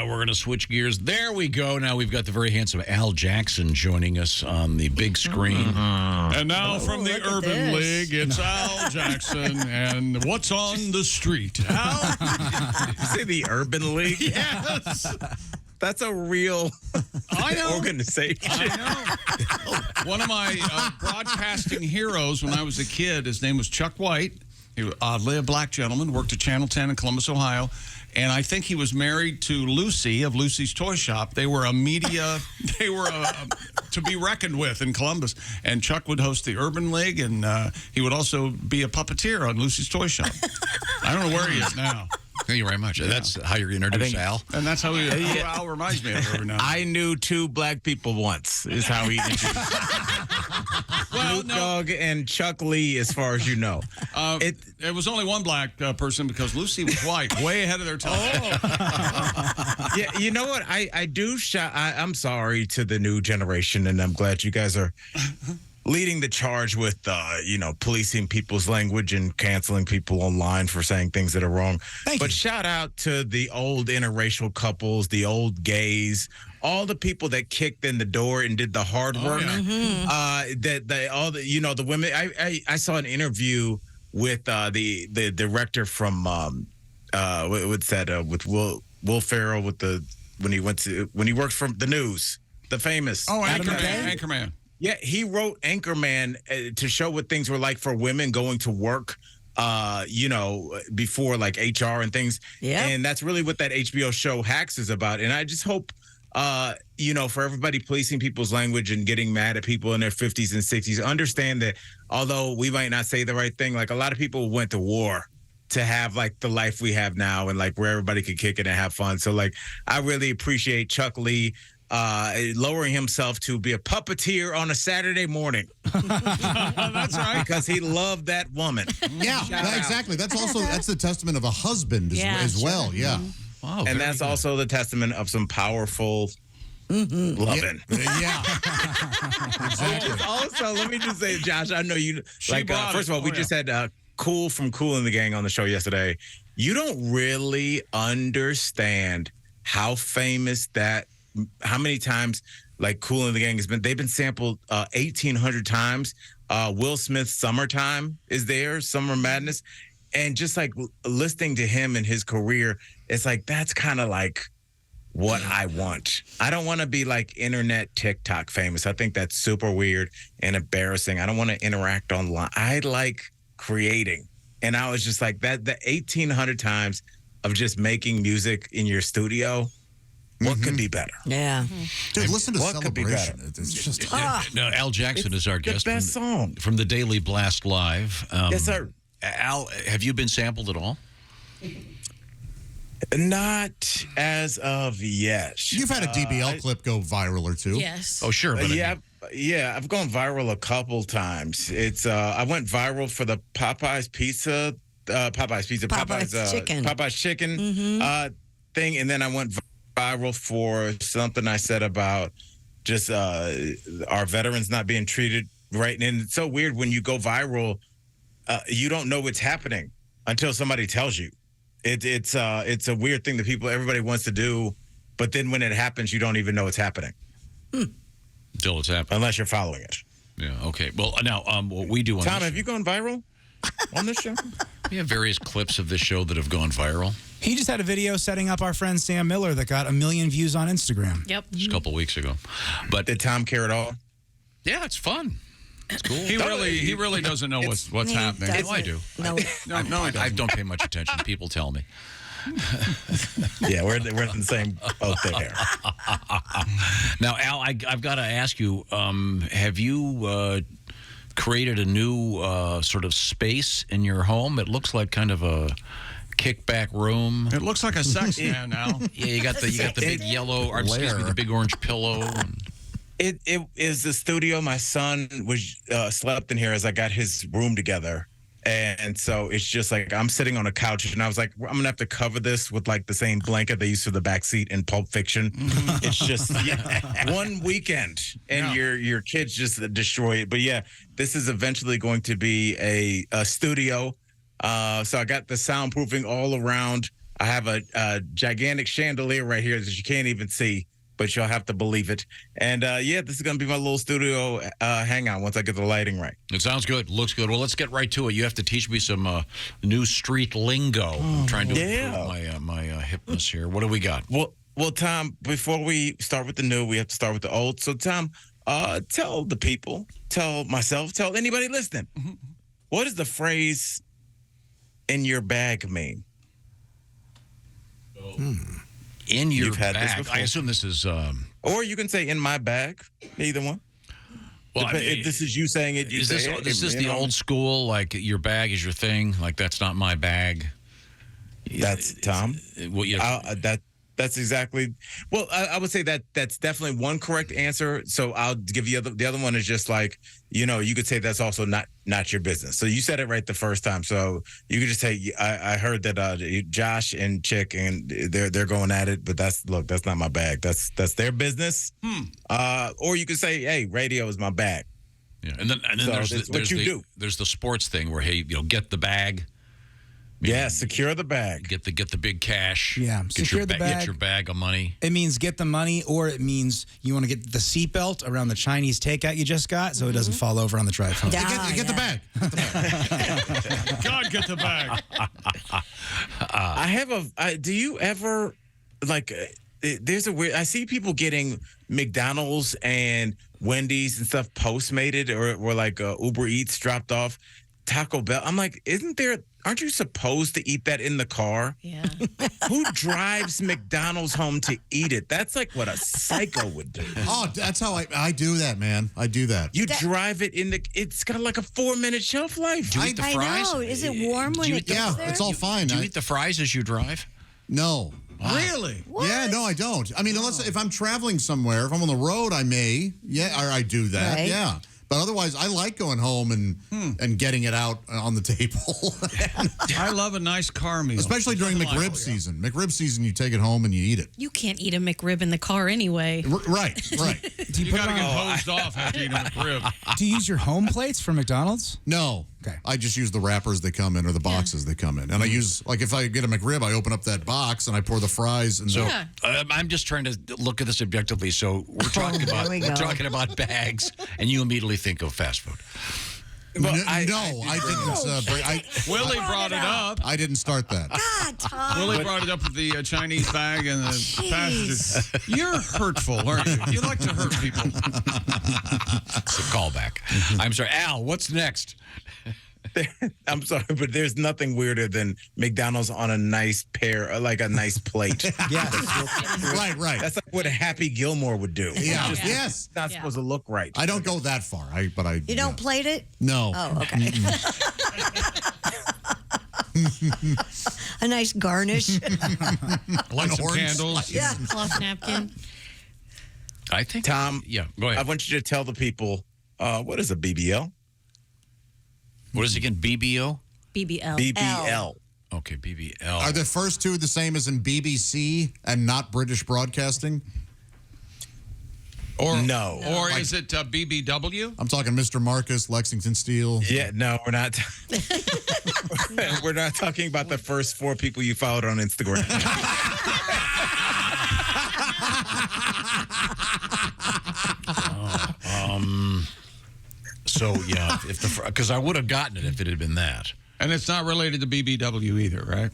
we're going to switch gears. There we go. Now we've got the very handsome Al Jackson joining us on the big screen. And now from the Urban League, it's Al Jackson. And what's on the street? Al? You say the Urban League? Yes. That's a real organization. I know. One of my broadcasting heroes when I was a kid, his name was Chuck White. He was oddly a black gentleman, worked at Channel 10 in Columbus, Ohio. And I think he was married to Lucy of Lucy's Toy Shop. They were a media, to be reckoned with in Columbus. And Chuck would host the Urban League, and he would also be a puppeteer on Lucy's Toy Shop. I don't know where he is now. Thank you very much. Yeah. That's how you're introduced, Al. And that's how Al reminds me of her now. I knew 2 black people once, is how he introduced. Snoop Dogg and Chuck Lee, as far as you know. It was only one black person because Lucy was white, way ahead of their time. Yeah, you know what? I do I'm sorry to the new generation, and I'm glad you guys are leading the charge with, policing people's language and canceling people online for saying things that are wrong. But shout out to the old interracial couples, the old gays, all the people that kicked in the door and did the hard work. The women. I saw an interview with the director from with Will Ferrell when he worked from the news, the famous Anchorman. Yeah, he wrote Anchorman to show what things were like for women going to work, before like HR and things. Yeah. And that's really what that HBO show Hacks is about. And I just hope, for everybody policing people's language and getting mad at people in their 50s and 60s, understand that although we might not say the right thing, like a lot of people went to war to have like the life we have now and like where everybody could kick it and have fun. So like, I really appreciate Chuck Lee lowering himself to be a puppeteer on a Saturday morning. That's right. Because he loved that woman. Yeah, exactly. That's the testament of a husband as well. Yeah. Wow, and that's also the testament of some powerful loving. Yeah. Exactly. Also, let me just say, Josh, I know you first of all, we just had Kool from Kool the Gang on the show yesterday. You don't really understand how famous how many times like Kool the Gang they've been sampled 1,800 times. Will Smith's Summertime is there, Summer Madness. And just like listening to him and his career, it's like, that's kind of like what I want. I don't want to be like internet TikTok famous. I think that's super weird and embarrassing. I don't want to interact online. I like creating. And I was just like the 1,800 times of just making music in your studio. What could be better? Yeah. Dude, listen to what Celebration. Could be better? It's just... No, Al Jackson is our guest. The best song. From the Daily Blast Live. Yes, sir. Al, have you been sampled at all? Not as of yet. You've had a DBL clip go viral or two. Yes. Oh, sure. But I've gone viral a couple times. It's I went viral for the Popeyes Pizza, Popeyes Chicken thing, and then I went viral for something I said about just our veterans not being treated right. And it's so weird when you go viral, you don't know what's happening until somebody tells you. It's a weird thing that everybody wants to do, but then when it happens, you don't even know it's happening. Until it's happening. Unless you're following it. Yeah, okay. Well, now, what we do on Tom, have you gone viral on this show? We have various clips of this show that have gone viral. He just had a video setting up our friend Sam Miller that got 1 million views on Instagram. Yep. Just a couple weeks ago. But did Tom care at all? Yeah, it's fun. It's cool. He really doesn't know what's happening. Doesn't. No, I do. No. I don't pay much attention. People tell me. Yeah, we're in the same boat there. Now, Al, I've got to ask you, have you created a new sort of space in your home? It looks like kind of a kickback room. It looks like a sex man now. Yeah, you got the big yellow, or excuse me, the big orange pillow. It is the studio. My son was slept in here as I got his room together. And so it's just like I'm sitting on a couch and I was like, I'm going to have to cover this with like the same blanket they used for the back seat in Pulp Fiction. It's just one weekend and your kids just destroy it. But yeah, this is eventually going to be a studio. So I got the soundproofing all around. I have a gigantic chandelier right here that you can't even see, but you'll have to believe it. And yeah, this is going to be my little studio hangout once I get the lighting right. It sounds good. Looks good. Well, let's get right to it. You have to teach me some new street lingo. I'm trying to improve my hipness here. What do we got? Well, Tom, before we start with the new, we have to start with the old. So, Tom, tell the people, tell myself, tell anybody listening, what does the phrase "in your bag" mean? In your You've had this bag. before. I assume this is. Or you can say "in my bag." Either one. Well, If this is you saying it, you is say, this, "Hey, is this you the know." old school? Like your bag is your thing. Like that's not my bag. That's Tom. Well, yeah. That's exactly. Well, I would say that's definitely one correct answer. So I'll give you the other one is just like, you know, you could say that's also not your business. So you said it right the first time. So you could just say I heard that Josh and Chick and they're going at it, but that's not my bag. That's their business. Or you could say, hey, radio is my bag. Yeah. And then So there's there's the sports thing where, hey, get the bag. Yeah, secure the bag. Get the big cash. Yeah, secure the bag. Get your bag of money. It means get the money, or it means you want to get the seatbelt around the Chinese takeout you just got so it doesn't fall over on the drive home. Get the bag. God, get the bag. Do you ever like? There's a weird. I see people getting McDonald's and Wendy's and stuff Postmated or like Uber Eats dropped off. Taco Bell. I'm like, aren't you supposed to eat that in the car? Yeah. Who drives McDonald's home to eat it? That's like what a psycho would do. Oh, that's how I do that, man. I do that. You drive it it's got like a 4-minute shelf life. Do you eat the fries? I know. Is it warm when it gets there? It's all fine. Do you eat the fries as you drive? No. Really? What? Yeah, no, I don't. I mean, unless if I'm traveling somewhere, if I'm on the road, I may. Yeah, or I do that. Right. Yeah. But otherwise, I like going home and getting it out on the table. I love a nice car meal. Especially during McRib season. McRib season, you take it home and you eat it. You can't eat a McRib in the car anyway. Right. You got to get hosed off after eating a McRib. Do you use your home plates for McDonald's? No. Okay. I just use the wrappers that come in or the boxes that come in. And I use, like, if I get a McRib, I open up that box and I pour the fries. And Yeah. I'm just trying to look at this objectively. So we're talking we're talking about bags, and you immediately think of fast food. I didn't. Willie brought it up. I didn't start that. God, Tom. Willie brought it up with the Chinese bag and the passages. You're hurtful, aren't you? You like to hurt people. It's a callback. I'm sorry. Al, what's next? I'm sorry, but there's nothing weirder than McDonald's on a nice like a nice plate. Yeah. Right. That's like what a Happy Gilmore would do. Yeah. It's Yes. not supposed to look right. I don't go that far. You don't plate it? No. Oh, okay. A nice garnish. Light some orange candles. Yeah. Cloth napkin. I think. Tom. Yeah, go ahead. I want you to tell the people what is a BBL? What is it again? BBO? BBL. BBL. Okay, BBL. Are the first two the same as in BBC and not British Broadcasting? Or No. Or is it BBW? I'm talking Mr. Marcus, Lexington Steel. Yeah, no, we're not. We're not talking about the first 4 people you followed on Instagram. So yeah, because I would have gotten it if it had been that. And it's not related to BBW either, right?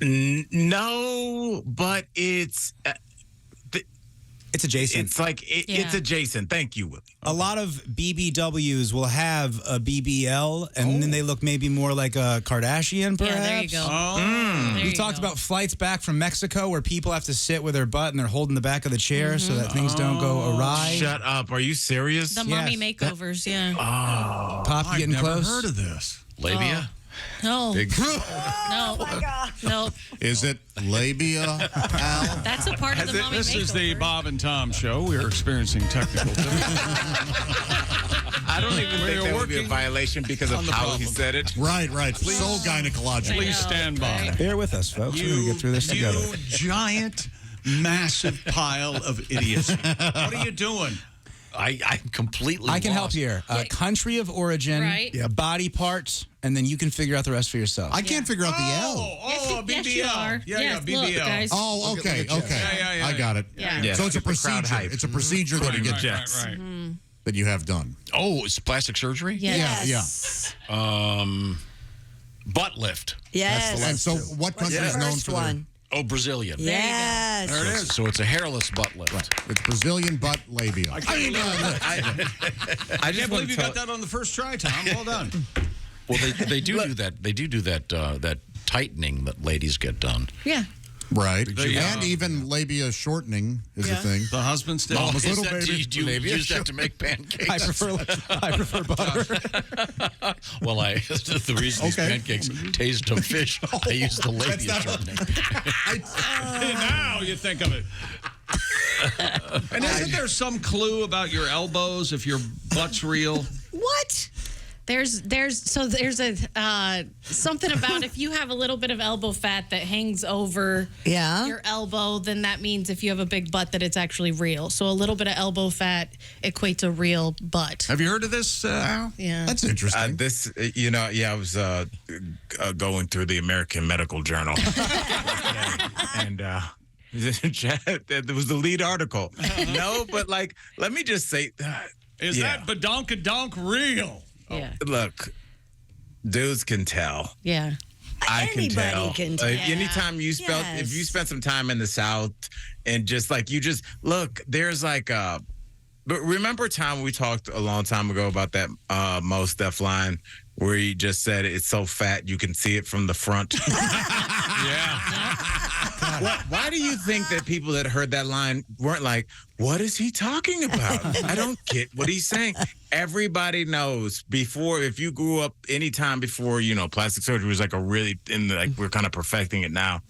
No, but it's It's adjacent. it's like it's adjacent. Thank you, Willie. A lot of BBWs will have a BBL, and then they look maybe more like a Kardashian, perhaps. Yeah, there you go. There We you talked go. about flights back from Mexico where people have to sit with their butt and they're holding the back of the chair so that things don't go awry. Shut up. Are you serious? The mommy makeovers, yeah. Poppy I've getting never close. heard of this. Labia? No. Big. No. No. Is it labia, Al? That's a part of the mommy This makeover. is the Bob and Tom show. We are experiencing technical difficulties. I don't even think that would be a working violation because of on the how he problem. said it. Right. So gynecological. Please stand by. Bear with us, folks. We're going to get through this together. You giant, massive pile of idiocy. What are you doing? I'm completely I can help lost. here. Country of origin, Right. body part, and then you can figure out the rest for yourself. I can't figure out the L. Oh, BBL. Yes, you are. Yeah, Yes, BBL. look, guys. Oh, okay, okay. Yeah. I got it. Yeah. So it's a Get the crowd procedure. hype. It's a procedure that you get Right. that you have done. Oh, it's plastic surgery? Yes. Butt lift. Yes. And so, what country is known First for one. Oh, Brazilian. Yes. There it is. So it's a hairless butt lift. It's Brazilian butt labia. I I just can't want believe to you got that on the first try, Tom. Well done. Well, they do that. They do that that tightening that ladies get done. Yeah. Right. Yeah. And even labia shortening is a thing. The husband still. Mama's Is little that- baby. do you use that to make pancakes? I prefer butter. Well, the reason these pancakes taste of fish, I use the labia shortening. Now you think of it. And isn't there some clue about your elbows if your butt's real? What? There's a something about if you have a little bit of elbow fat that hangs over Yeah. your elbow, then that means if you have a big butt that it's actually real. So a little bit of elbow fat equates a real butt. Have you heard of this, Al? Yeah. That's interesting. I was going through the American Medical Journal, and it was the lead article. No, but like, let me just say, Is that badonkadonk real? Yeah. look, dudes can tell. Yeah. I can Anybody tell. can tell. Anytime you spent, if you Yes. spent some time in the South, and just like you just look, there's like But remember a time we talked a long time ago about that Mos Def line where he just said it's so fat you can see it from the front. Yeah. Why do you think that people that heard that line weren't like, what is he talking about? I don't get what he's saying. Everybody knows before, if you grew up any time before, plastic surgery was like we're kind of perfecting it now.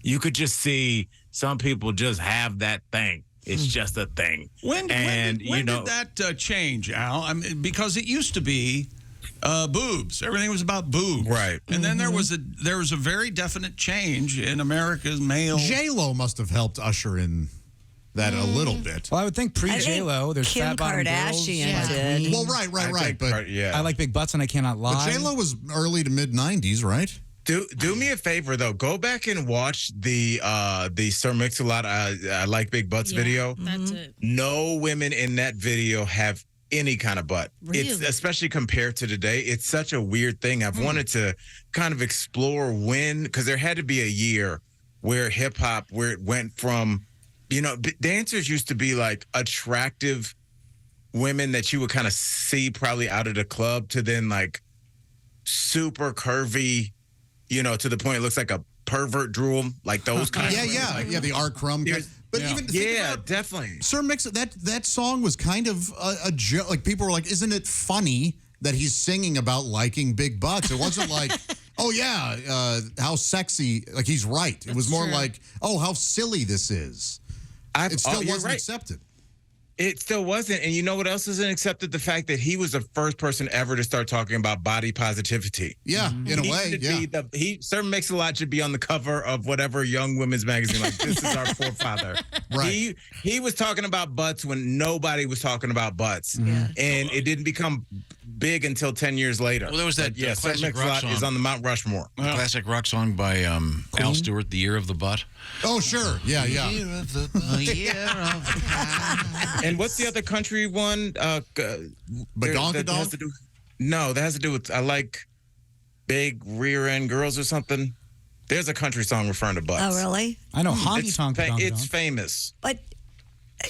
You could just see some people just have that thing. It's just a thing. When did that change, Al? I mean, because it used to be boobs. Everything was about boobs, right? And then there was a very definite change in America's male. J-Lo must have helped usher in that a little bit. Well, I would think I pre-J-Lo, there's Kim fat bottom girls. Kardashian like did. me. Well, right. But I like big butts and I cannot lie. But J-Lo was early to mid 90s, right? Do me a favor though. Go back and watch the Sir Mix-a-Lot I Like Big Butts video. That's it. No women in that video have any kind of butt. It's Really? especially compared to today. It's such a weird thing. I've wanted to kind of explore because there had to be a year where hip hop, where it went from, dancers used to be like attractive women that you would kind of see probably out of the club to then like super curvy, to the point it looks like a pervert drool, like those kind of Yeah, the Art Crumb. But even think about definitely. Sir Mix, that song was kind of a joke. Like people were like, "Isn't it funny that he's singing about liking big butts?" It wasn't like, "Oh yeah, how sexy." Like he's right. It was more like, "Oh, how silly this is." It still wasn't accepted. It still wasn't. And you know what else isn't accepted? The fact that he was the first person ever to start talking about body positivity. Yeah, in a way. Yeah. Sir Mix-a-Lot should be on the cover of whatever young women's magazine. Like, this is our forefather. Right. He was talking about butts when nobody was talking about butts. And it didn't become big until 10 years later. Well, there was that Sir classic rock Mix-a-Lot song. is on the Mount Rushmore. Classic rock song by Al Stewart, "The Year of the Butt." Oh, sure. Yeah. Year of the And what's the other country one? Badonkadonk? No, that has to do with I like big rear end girls or something. There's a country song referring to butts. Oh, really? I know honky It's, tonk. it's famous. But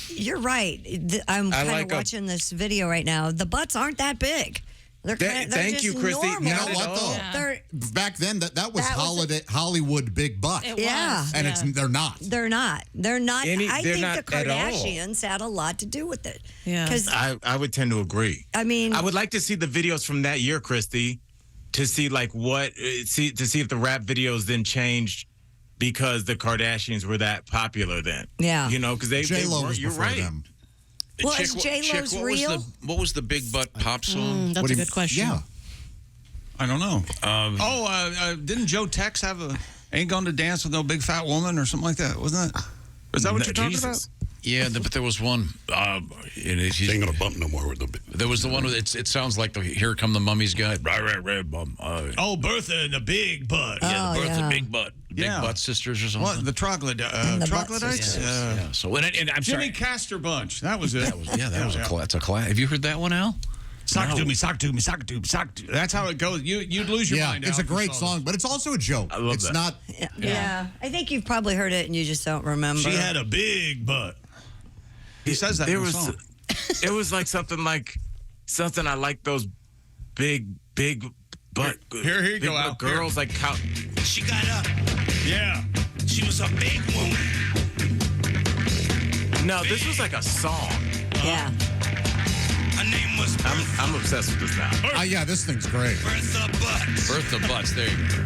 you're right. I'm kind like of watching this video right now. The butts aren't that big. They're Thank just you, Christy. normal. You know what though? Yeah. They're, Back then, that was That was Hollywood big butt, It Yeah. was. and they're not. they're not. They're not. I they're think not the at all. Kardashians had a lot to do with it. Yeah. Because I would tend to agree. I mean, I would like to see the videos from that year, Christy, to see like to see if the rap videos then changed because the Kardashians were that popular then. Yeah. Because they J-Lo were. was You're before right. them. well, is J-Lo's real? What was the big butt pop song? That's a good question. Yeah. I don't know. Didn't Joe Tex have "Ain't Gonna Dance with No Big Fat Woman" or something like that? Wasn't that? Is that what you're talking Jesus. about? Yeah, but there was one. She ain't gonna bump no more with the. There was the one with it sounds like the Here Come the Mummies guy. Oh, Bertha and the Big Butt. Yeah, the Bertha yeah. Big Butt. Big Butt Sisters or something. What? The Troglodytes? Yeah. So and I'm Jimmy sorry. Castor Bunch. That was it. That's a class. Have you heard that one, Al? Sock to me, sock to me, sock to me, sock to me. That's how it goes. You'd lose your mind. It's Al, a if you great saw song, but it's also a joke. I love it's that. not. Yeah. I think you've probably heard it and you just don't remember. this. She had a big butt. He says that in the song. It was like something I like those big butt. Here you go, Al. Girls like how She got up. Yeah. She was a big woman. No, this was like a song. Yeah. Her name was I'm obsessed with this now. Yeah, this thing's great. Bertha Butts. Bertha Butts. There you go.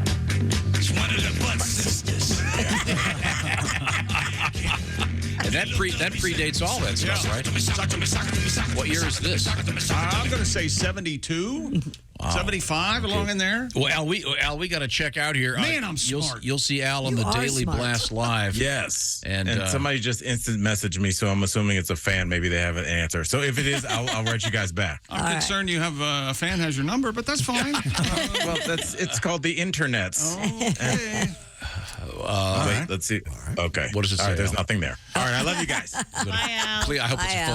She's one of the Butt sisters. And that predates all that stuff, right? What year is this? I'm going to say 72, 75, along in there. Well, Al, we got to check out here. Man, I'm smart. You'll see Al on You the are Daily smart. Blast Live. Yes. And, somebody just instant messaged me, so I'm assuming it's a fan. Maybe they have an answer. So if it is, I'll write you guys back. I'm concerned you have a fan has your number, but that's fine. Well, it's called the internets. Okay. Wait, let's see. Okay. What does it All right, say, there's Al? nothing there. All right, I love you guys. Bye, Al. Please, I hope it's Bye, a Al. photo.